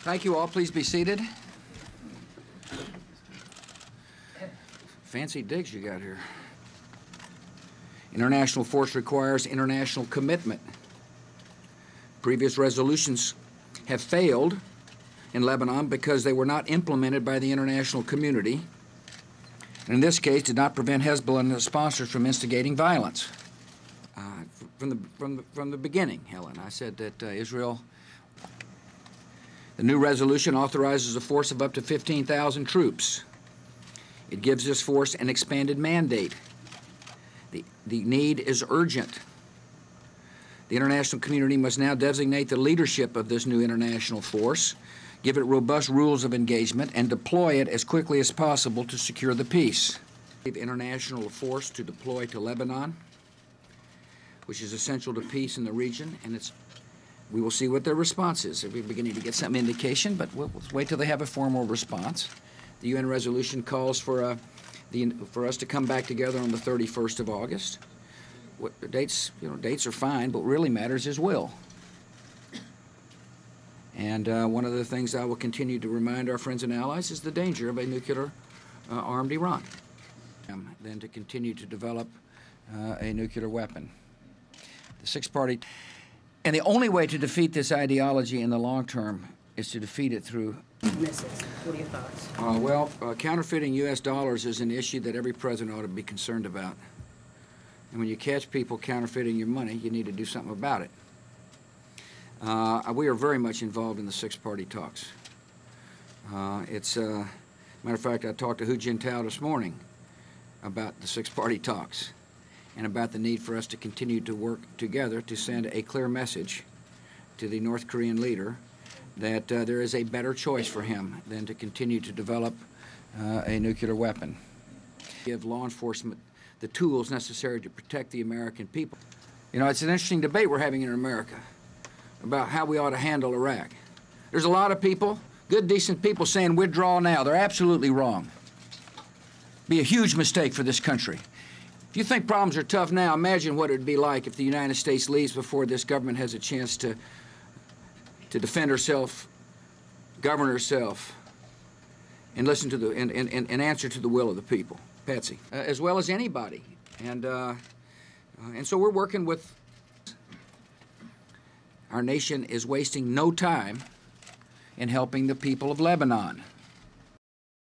Thank you all. Please be seated. Fancy digs you got here. International force requires international commitment. Previous resolutions have failed in Lebanon because they were not implemented by the international community, and in this case did not prevent Hezbollah and its sponsors from instigating violence. From the beginning, Helen, I said that Israel, the new resolution authorizes a force of up to 15,000 troops. It gives this force an expanded mandate. The need is urgent. The international community must now designate the leadership of this new international force, give it robust rules of engagement, and deploy it as quickly as possible to secure the peace. The international force to deploy to Lebanon, which is essential to peace in the region, and we will see what their response is. We're beginning to get some indication, but we'll wait till they have a formal response. The UN resolution calls for us to come back together on the 31st of August. Dates are fine, but what really matters is will. And one of the things I will continue to remind our friends and allies is the danger of a nuclear armed Iran, than to continue to develop a nuclear weapon. The six-party, and the only way to defeat this ideology in the long term is to defeat it through missiles. What are your thoughts? Counterfeiting U.S. dollars is an issue that every president ought to be concerned about. And when you catch people counterfeiting your money, you need to do something about it. We are very much involved in the six-party talks. Matter of fact, I talked to Hu Jintao this morning about the six-party talks and about the need for us to continue to work together to send a clear message to the North Korean leader that there is a better choice for him than to continue to develop a nuclear weapon. Give law enforcement the tools necessary to protect the American people. You know, it's an interesting debate we're having in America about how we ought to handle Iraq. There's a lot of people, good, decent people, saying withdraw now. They're absolutely wrong. Be a huge mistake for this country. If you think problems are tough now, imagine what it would be like if the United States leaves before this government has a chance to defend herself, govern herself, and listen to and answer to the will of the people, Patsy, as well as anybody. And so we're working with. Our nation is wasting no time in helping the people of Lebanon.